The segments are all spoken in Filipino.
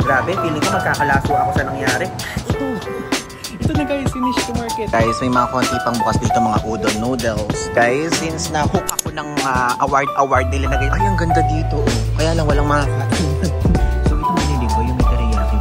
Grabe, feeling ko magkakalaso ako sa nangyari. Ito na guys, finish to market. Guys, may mga konti pang bukas dito, mga udon noodles. Guys, since na-hook ako ng award nila na guys. Ay, ang ganda dito. Oh. Kaya lang walang makakain. So, ito manilig ko, yung may teriyaki.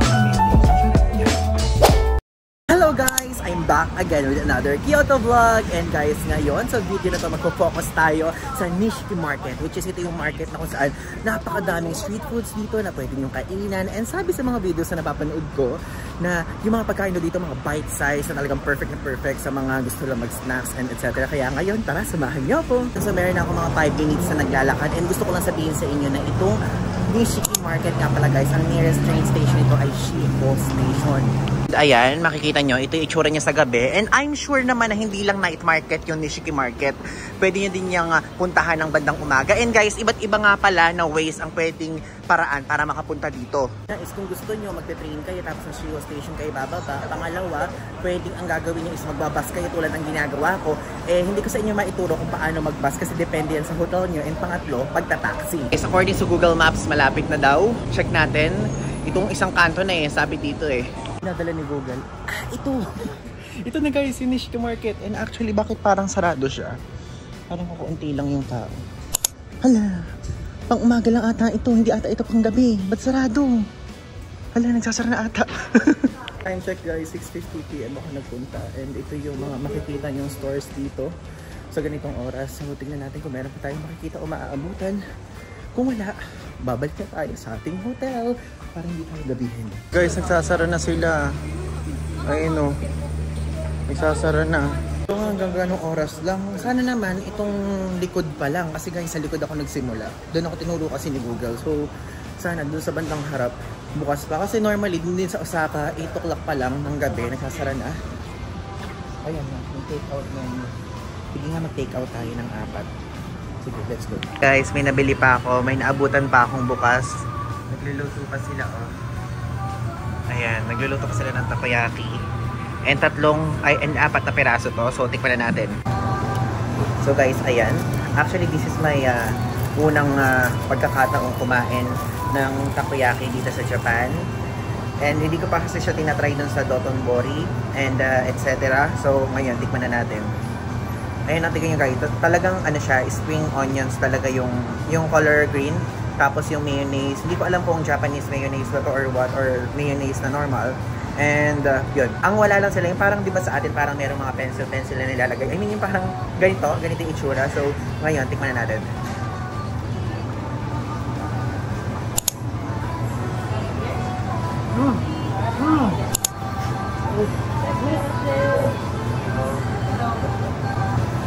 Hello guys! I'm back again with another Kyoto vlog. And guys, ngayon sa video na to magpo-focus tayo sa Nishiki Market, which is ito yung market na kung saan napakadaming street foods dito na pwede niyong kainan. And sabi sa mga videos na napapanood ko na yung mga pagkain dito mga bite size na talagang perfect na perfect sa mga gusto lang mag-snacks and etc. Kaya ngayon, tara, samahan niyo po. So meron ako mga 5 minutes na naglalakad and gusto ko lang sabihin sa inyo na itong Nishiki Market nga pala guys, ang nearest train station ito ay Shiho Station. Ayan, makikita nyo, ito yung itsura niya sa gabi. And I'm sure naman na hindi lang night market yung Nishiki Market. Pwede nyo din yung puntahan ng bandang umaga. And guys, iba't iba nga pala na ways ang pwedeng paraan para makapunta dito. Is kung gusto nyo, magte-train kayo tapos sa Shiho Station kayo bababa. Pangalawa, pwedeng ang gagawin nyo is magbabas kayo tulad ng ginagawa ko. Eh, hindi ko sa inyo maituro kung paano magbas kasi depende yan sa hotel nyo. And pangatlo, pagta-taxi. Is according to Google Maps, malapit na daw. Check natin. Itong isang kanto na eh, sabi dito eh. Nadala ni Google. Ito na guys, finish to market. And actually, bakit parang sarado siya? Parang kukunti lang yung tao. Hala, pang umaga lang ata ito. Hindi ata ito pang gabi. Ba't sarado? Hala, nagsasara na ata. Time check guys, 6:50 PM ako nagpunta. And ito yung mga makikita nyong stores dito sa ganitong oras. So, tingnan natin kung meron pa tayong makikita o maaabutan. Kung wala, babalik na tayo sa ating hotel para hindi tayo gabihin. Guys, nagsasara na sila. Ayun o. Nagsasara na. So, hanggang ganong oras lang. Sana naman itong likod pa lang. Kasi guys, sa likod ako nagsimula. Doon ako tinuro kasi ni Google. So, sana doon sa bandang harap bukas pa. Kasi normally, din sa Osaka, 8 o'clock pa lang ng gabi. Nagsasara na. Ayan na. Yung take out na yun. Sige nga mag-take out tayo ng 4. Sige, let's go. Guys, may nabili pa ako. May naabutan pa akong bukas. Nagluluto pa sila, oh. Ayan, nagluluto pa sila ng takoyaki. And 4 na piraso to. So, tikman na natin. So, guys, ayan. Actually, this is my unang pagkakataong kumain ng takoyaki dito sa Japan. And hindi ko pa kasi siya tinatry dun sa Dotonbori and etc. So, ngayon, tikman na natin. Ayun, natin nyo guys, talagang ano siya, spring onions talaga yung color green. Tapos yung mayonnaise, hindi ko alam kung Japanese mayonnaise ba to or what, or mayonnaise na normal. And yun, ang wala lang sila, yung parang di ba sa atin parang merong mga pencil na nilalagay. I mean yung parang ganito yung itsura. So ngayon, tikman na natin.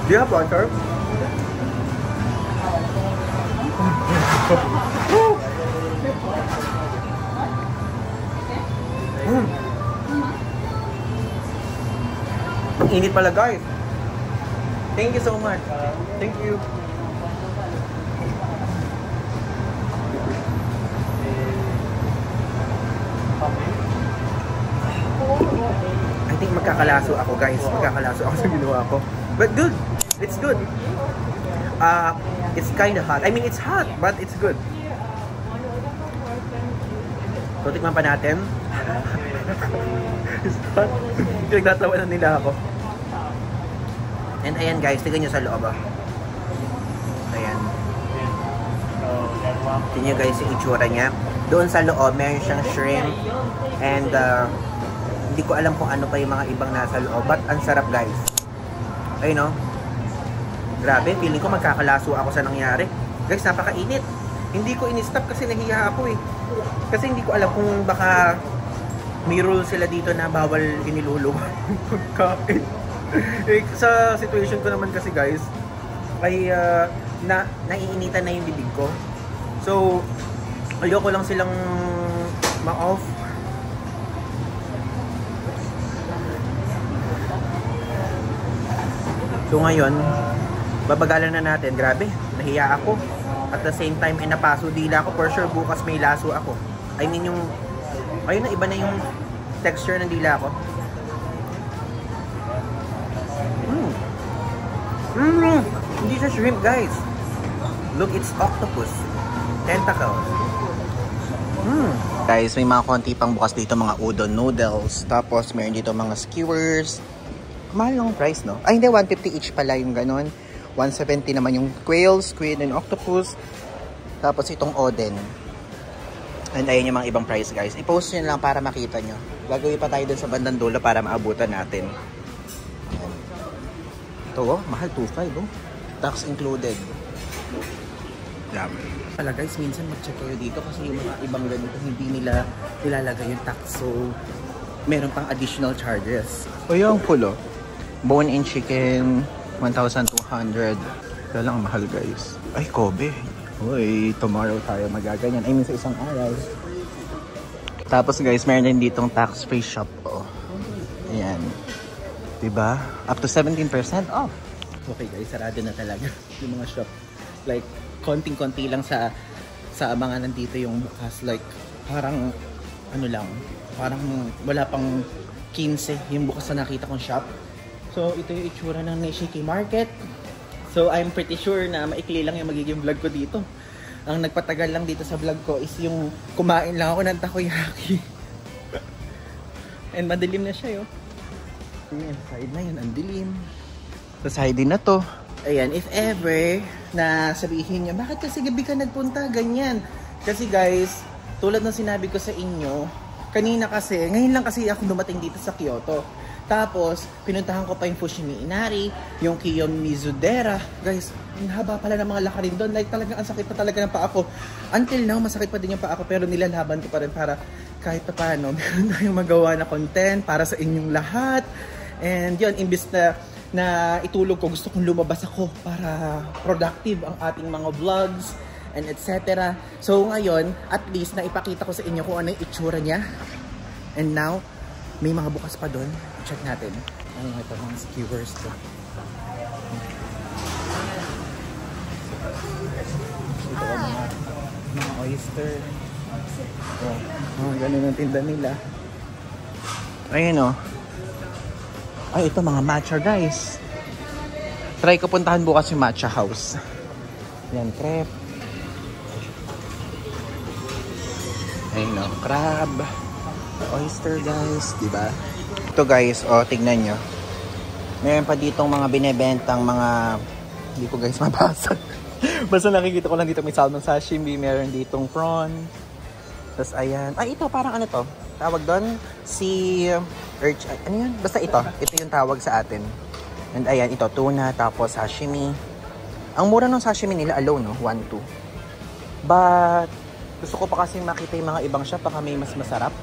Do you have butter? Ang init pala guys. Thank you so much. Thank you. I think magkakalaso ako guys. Magkakalaso ako sa ginawa ko. But good. It's good. It's kind of hot. I mean, it's hot, but it's good. So, tikman pa natin. It's hot. Nagtatawanan nila ako. And ayan guys, tignan nyo sa loob. Ayan. Tignan nyo guys yung itsura niya. Doon sa loob, meron siyang shrimp. And hindi ko alam kung ano pa yung mga ibang nasa loob. But ang sarap guys. Ayun o. Grabe, feeling ko magkakalaso ako sa nangyari. Guys, napakainit. Hindi ko in-stop kasi nahiya ako eh. Kasi hindi ko alam kung baka may rule sila dito na bawal inilulog pagkain. Eh, sa situation ko naman kasi guys, ay naiinitan na yung bibig ko. So, ayoko lang silang ma-off. So ngayon, babagalan na natin. Grabe, nahiya ako. At the same time, napaso dila ako. For sure, bukas may laso ako. I mean yung, ayun na, iba na yung texture ng dila ko. Hindi siya shrimp, guys. Look, it's octopus. Tentacles. Guys, may mga konti pang bukas dito, mga udon noodles. Tapos, meron dito mga skewers. Mahal lang price, no? Ay, hindi, 150 each pala yung ganon. 170 naman yung quail, squid, and octopus. Tapos, itong oden. And ayun yung mga ibang price, guys. I-post nyo lang para makita nyo. Gagawin pa tayo dun sa bandang dulo para maabutan natin. Ayan. Ito, oh, mahal 2.5, oh. Tax included. Dami. Pala guys, minsan mag-check kayo dito kasi yung mga ibang ganito hindi nila nilalagay yung tax. So, meron pang additional charges. O yung pulo. Bone-in chicken, 1,200. Kaya lang mahal guys. Ay, Kobe. Uy, tomorrow tayo magaganyan. I mean, sa isang araw. Tapos guys, meron din ditong tax-free shop. Oh. Ayan. Diba? Up to 17% off. Okay guys, sarado na talaga yung mga shop. Like, konting-konti lang sa mga nandito yung bukas. Like, parang, ano lang, parang wala pang 15 yung bukas na nakita kong shop. So, ito yung itsura ng Nishiki Market. So, I'm pretty sure na maikli lang yung magiging vlog ko dito. Ang nagpatagal lang dito sa vlog ko is yung kumain lang ako ng takoyaki. And madilim na siya, yo. Ayan, side na yun, ang dilim. Sa side din na to. Ayan, if ever na sabihin niyo, bakit kasi gabi ka nagpunta? Ganyan. Kasi guys, tulad ng sinabi ko sa inyo, kanina kasi, ngayon lang kasi ako dumating dito sa Kyoto. Tapos, pinuntahan ko pa yung Fushimi Inari, yung Kiyomizudera. Guys, ang haba pala ng mga lakarin doon. Like, talagang ang sakit pa talaga ng paa ko. Until now, masakit pa din yung paa ko, pero nilalaban ko pa rin para kahit pa paano, meron tayong magawa na content para sa inyong lahat. And yun, imbis na itulog ko, gusto kong lumabas ako para productive ang ating mga vlogs and etc. So ngayon, at least na ipakita ko sa inyo kung ano yung itsura niya. And now, may mga bukas pa doon. Check natin. Ano ito, mga skewers to. Ito mga oyster. Oh, ganun ang tinda nila. Ayun oh. Ay, ito mga matcha guys. Try ko puntahan bukas yung matcha house. Yan, crepe. Ayun o, crab. Oyster guys, diba? Ito guys, o, tignan nyo. Meron pa ditong mga binebentang mga... Hindi ko guys mabasa. Basta nakikita ko lang dito may salmon sashimi. Meron ditong prawn. Tapos ayan. Ay, ito parang ano to? Tawag doon? Si... ano yun? Basta ito. Ito yung tawag sa atin. And ayan, ito. Tuna, tapos sashimi. Ang mura ng sashimi nila alone, no? 1-2. But, gusto ko pa kasi makita yung mga ibang shop. Baka may mas masarap.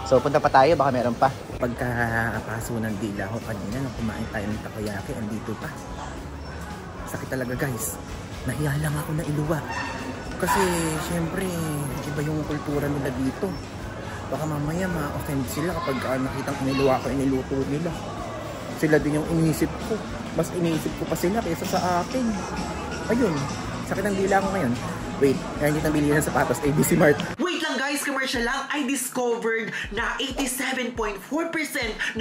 So, punta pa tayo. Baka meron pa. Pagkakaso ng dila ko kanina, nung kumain tayo ng takoyaki, andito pa. Sakit talaga, guys. Nahiya lang ako na iluwa. Kasi, syempre, iba yung kultura nila dito. Baka mamaya ma-offend sila kapag nakitang iniluwa ko, iniluto nila. Sila din yung iniisip ko. Mas iniisip ko pa sila kaysa sa akin. Ayun, sakit ang dila ko ngayon. Wait, kaya hindi nabili ng sapatos, ABC Mart. Wait lang guys, commercial lang. I discovered na 87.4%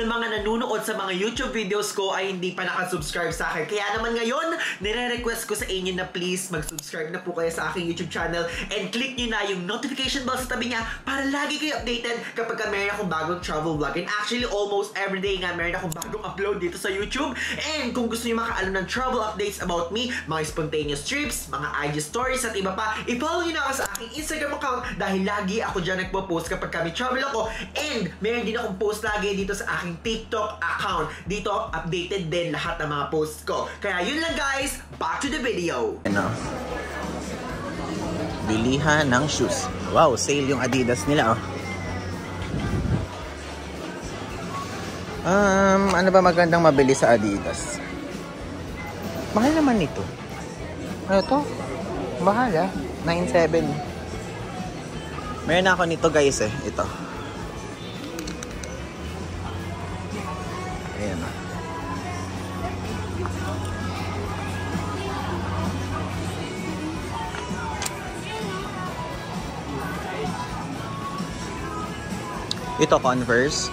ng mga nanonood sa mga YouTube videos ko ay hindi pa nakasubscribe sa akin. Kaya naman ngayon, nire-request ko sa inyo na please mag-subscribe na po kayo sa aking YouTube channel and click nyo na yung notification bell sa tabi niya para lagi kayo updated kapag meron akong bagong travel vlog. And actually, almost everyday nga meron akong bagong upload dito sa YouTube. And kung gusto nyo makaalam ng travel updates about me, mga spontaneous trips, mga IG stories at iba pa, i-follow nyo na ako sa aking Instagram account dahil lagi ako dyan nagpo-post kapag kami travel ako. And meron din akong post lagi dito sa aking TikTok account. Dito, updated din lahat ng mga posts ko. Kaya yun lang guys, back to the video. Ano? Bilihan ng shoes. Wow, sale yung Adidas nila oh. Ano ba magandang mabili sa Adidas? Mahal naman ito. Ano to? Mahal ah. 9.7. Meron na ako nito guys eh. Ito. Ayan ah. Ito Converse.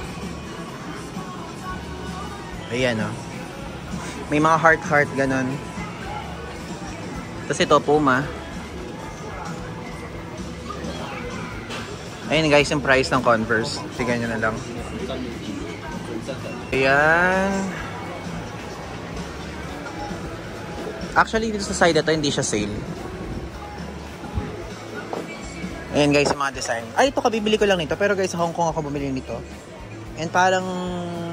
Ayan oh. May mga heart ganon. Tapos ito Puma. Ayun guys, yung price ng Converse. Tignan nyo na lang. Ayan. Actually, dito sa side ito, hindi siya sale. Ayan guys, yung mga design. Ay, ito kabibili ko lang nito. Pero guys, sa Hong Kong ako bumili nito. And parang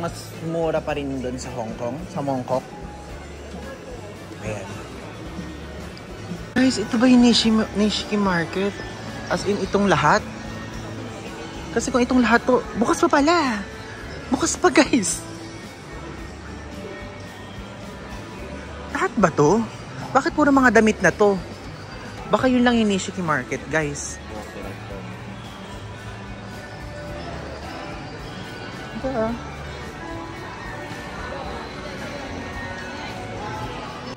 mas mura pa rin doon sa Hong Kong. Sa Mongkok. Ayan. Guys, ito ba yung Nishiki Market? As in, itong lahat? Kasi kung itong lahat to, bukas pa pala. Bukas pa guys. Lahat ba to? Bakit puro mga damit na to? Baka yun lang yung Nishiki Market guys.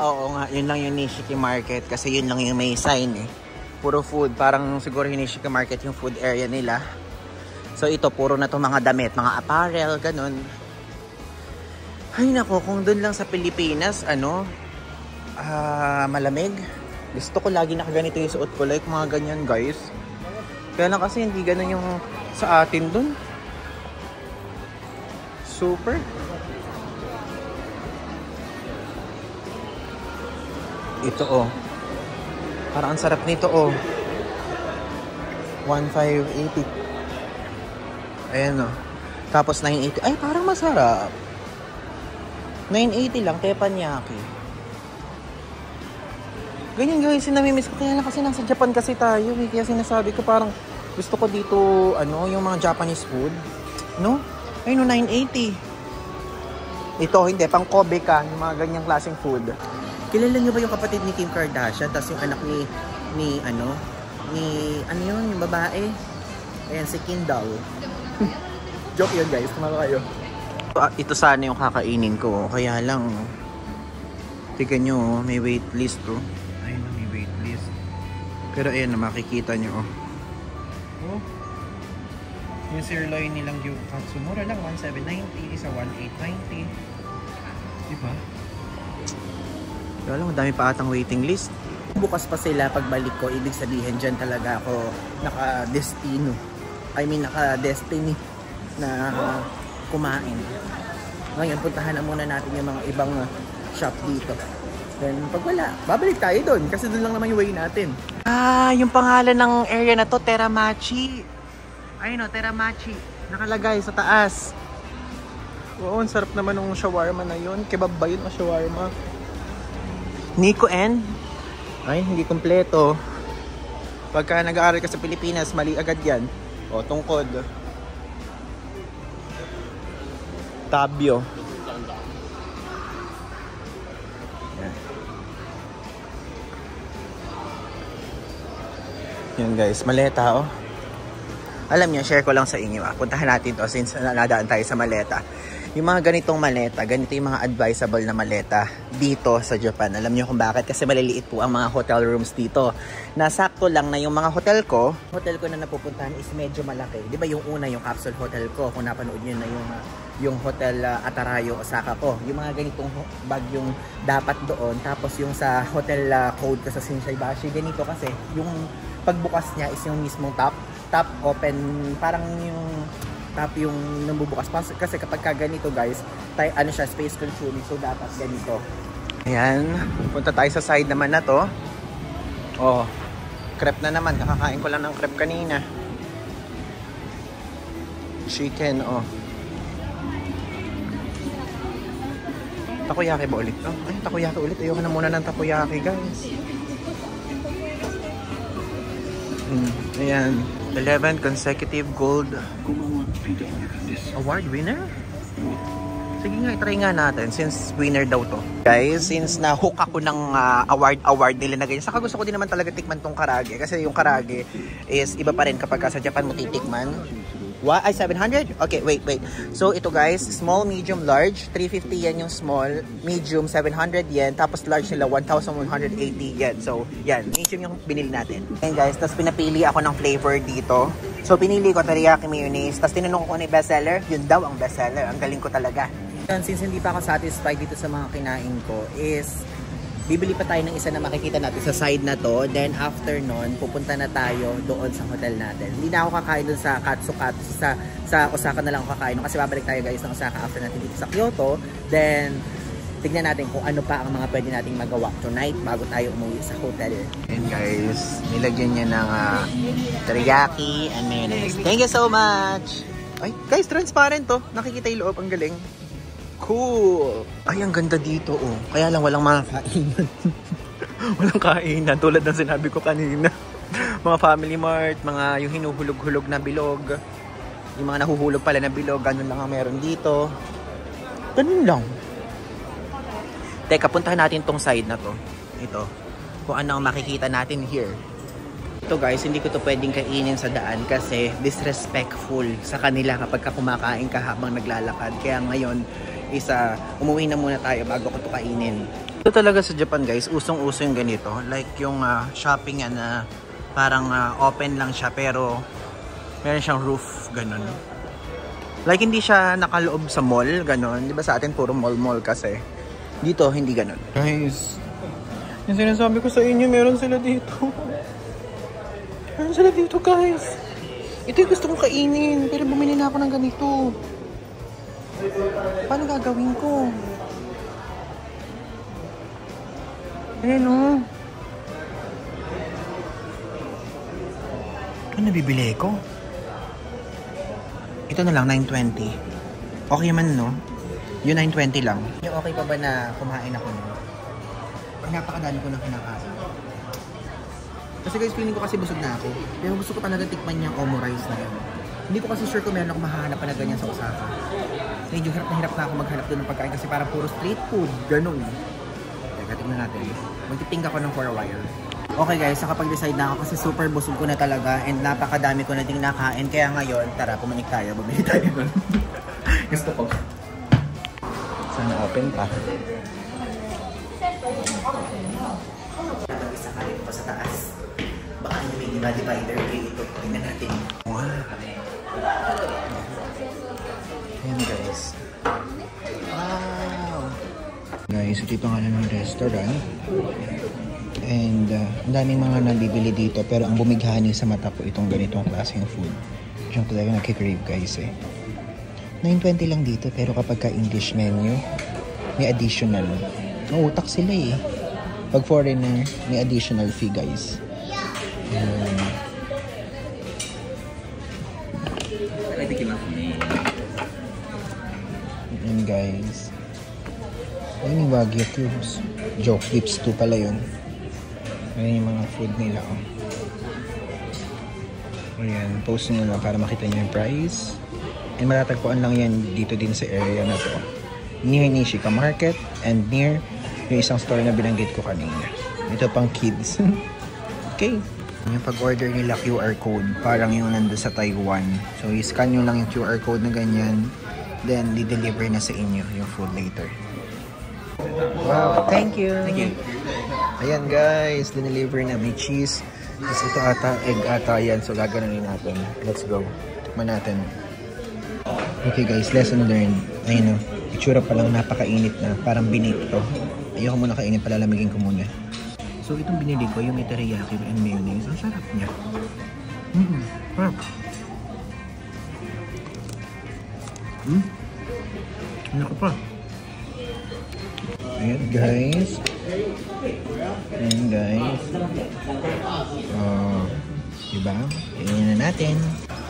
Oo nga, yun lang yung Nishiki Market kasi yun lang yung may sign eh. Puro food, parang siguro yung Nishiki Market yung food area nila. So ito, puro na to mga damit, mga apparel, ganun. Ay nako, kung dun lang sa Pilipinas, malamig. Gusto ko lagi nakaganito yung suot ko, like mga ganyan guys. Kaya lang kasi hindi ganun yung sa atin dun. Super. Ito oh. Parang ang sarap nito oh. 1,580. Ayan oh. Tapos 980. Ay, parang masarap. 980 lang, teppanyaki. Ganyan guys, sinamimiss ko. Kaya lang kasi nasa Japan kasi tayo. Kaya sinasabi ko parang gusto ko dito, yung mga Japanese food. No? Ay no, 980. Ito, hindi. Pang Kobe ka. Yung mga ganyang klaseng food. Kilala niyo ba yung kapatid ni Kim Kardashian? Tapos yung anak ni yung babae? Ayan, si Kendall. Joke yun guys, kumaka kayo. Ito sana yung kakainin ko. Kaya lang, tignan nyo, may waitlist to. Ayun na, may waitlist. Pero ayan na, makikita nyo. Oh. Yung sirloin nilang gyukatsu, mura lang, 1,790. Isa 1,890. Diba? Kaya lang, madami pa atang waiting list. Bukas pa sila pagbalik ko, ibig sabihin dyan talaga ako naka-destino. I mean, naka-destiny na kumain. Ngayon, puntahan na muna natin yung mga ibang shop dito. Then, pag wala, babalik tayo doon kasi doon lang naman yung way natin. Ah, yung pangalan ng area na to, Teramachi. Ayun o, Teramachi. Nakalagay sa taas. Oo, ang sarap naman ng shawarma na yun. Kebab ba yun o shawarma? Nico N? Ay, hindi kompleto. Pagka nag-aaral ka sa Pilipinas, mali agad yan. O, tungkod. Tabio. Yan guys, maleta oh. Alam niyo, share ko lang sa inyo Puntahan natin to since nadaan tayo sa maleta. Yung mga ganitong maleta, ganito yung mga advisable na maleta dito sa Japan. Alam niyo kung bakit? Kasi maliliit po ang mga hotel rooms dito. Nasakto lang na yung mga hotel ko na napupuntahan is medyo malaki. Di ba yung una, yung capsule hotel ko, kung napanood niyo na yung hotel Atarayo, Osaka ko. Yung mga ganitong bag yung dapat doon. Tapos yung sa hotel code ko sa Shinsaibashi, ganito kasi yung pagbukas niya is yung mismong top open, parang yung top yung nabubukas kasi kapag ganito guys, siya space consuming, so dapat ganito. Ayan, punta tayo sa side naman na to. Oh, crepe na naman, kakakain ko lang ng crepe kanina. Chicken, oh. Takoyaki ba ulit? Oh, ay, takoyaki ulit. Ayoko na muna ng takoyaki guys. Ayan, 11 consecutive gold award winner? Sige nga, try nga natin since winner daw to. Guys, since na-hook ako ng award nila na ganyan, saka gusto ko din naman talaga tikman tong karage. Kasi yung karage is iba pa rin kapag sa Japan mo titikman. What? Ay, 700? Okay, wait. So, ito guys, small, medium, large. 350 yen yung small. Medium, 700 yen. Tapos large nila, 1,180 yen. So, yan. Medium yung binili natin. And guys, tapos pinapili ako ng flavor dito. So, pinili ko teriyaki mayonnaise. Tapos tinanong ko ano yung bestseller. Yun daw ang bestseller. Ang galing ko talaga. Since hindi pa ako satisfied dito sa mga kinain ko is bibili pa tayo ng isa na makikita natin sa side na to. Then after nun, pupunta na tayo doon sa hotel natin. Hindi na ako kakain doon sa Katsu-Katsu. Sa Osaka na lang ako kakain. Kasi babalik tayo guys ng Osaka after natin dito sa Kyoto. Then, tignan natin kung ano pa ang mga pwede nating magawa tonight bago tayo umuwi sa hotel. And guys, nilagyan niya ng teriyaki and mayonnaise. Thank you so much! Ay, guys, transparent to. Nakikita yung loob. Ang galing. Cool! Ay, ang ganda dito, oh. Kaya lang walang mga kainan. Walang kainan. Tulad ng sinabi ko kanina. Mga Family Mart, mga yung hinuhulog-hulog na bilog. Yung mga nahuhulog pala na bilog. Ganun lang ang meron dito. Ganun lang. Teka, puntahan natin tong side na to. Ito. Kung ano ang makikita natin here. Ito guys, hindi ko to pwedeng kainin sa daan kasi disrespectful sa kanila kapag kumakain ka habang naglalakad. Kaya ngayon, umuwi na muna tayo bago ko to kainin. Ito talaga sa Japan guys, usong-uso yung ganito. Like yung shopping na parang open lang siya pero meron siyang roof, ganun. Like hindi siya nakaloob sa mall, ganun. Di ba sa atin puro mall-mall kasi. Dito, hindi ganun. Guys, yung sinasabi ko sa inyo, meron sila dito. Meron sila dito guys. Ito yung gusto kong kainin, pero bumili na ako ng ganito. Paano gagawin ko? Ayan o. Ano nabibili ko? Ito na lang, 920. Okay man, no? Yung 920 lang. Yung okay pa ba na kumain ako nun? Napakadami ko na kinakain. Kasi guys, feeling ko kasi busog na ako. Pero gusto ko talaga tikman yung omurice na yun. Hindi ko kasi sure kung meron ako mahahanap pa na ganyan sa Osaka. Medyo hirap na ako maghanap doon ng pagkain kasi parang puro street food. Ganun. Teka, tingnan natin. Magtitingga ko ng for a while. Okay guys, nakapag-decide na ako kasi super busog ko na talaga and napakadami ko na ding nakain. Kaya ngayon, tara, pumanik tayo. Bumili tayo nun. Gusto ko. Sana open pa. Isa ka rin pa sa taas. Baka may divider kayo ito. Tingnan natin. Wow. Ayan guys. Wow. Guys, ito nga lang ng restaurant. And ang daming mga nabibili dito. Pero ang bumighani sa mata ko itong ganitong klaseng food. Diyan ko talaga nagkikrave guys eh. 920 lang dito pero kapag ka English menu, may additional. Ang utak sila eh. Pag foreigner, may additional fee guys. Ayan guys. Ayan yung Wagyu cubes. Joke dips 2 pala yun. Ayan yung mga food nila. Oh. Ayan, post nyo na para makita nyo yung price. And matatagpuan lang yan dito din sa area na to. Near Nishika Market and near yung isang store na binanggit ko kanina. Ito pang kids. Okay. Yung pag-order nila QR code, parang yung nando sa Taiwan. So, i-scan nyo lang yung QR code na ganyan. Then, di-deliver na sa inyo yung food later. Wow, thank you. Thank you. Ayan guys, dineliver na. May cheese. Tapos ito ata, egg ata yan. So, gaganunin natin. Let's go. Tikman natin. Okay guys, lesson learned. Ayun o, itsura pa lang napakainit na. Parang binake to. Ayoko muna kainit, palalamigin ko muna. So itong binili ko, yung teriyaki and mayonnaise. Ang sarap niya. Sarap. Ano ko pa? Ayan guys. Ayan guys. Diba? Tingnan na natin.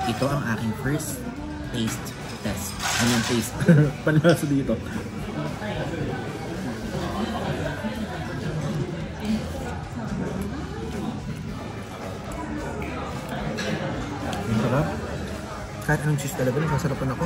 Ito ang aking first taste test. Anong taste? Panlasa dito. Ang sarap. Kahit anong cheese talaga, nasasarapan ako.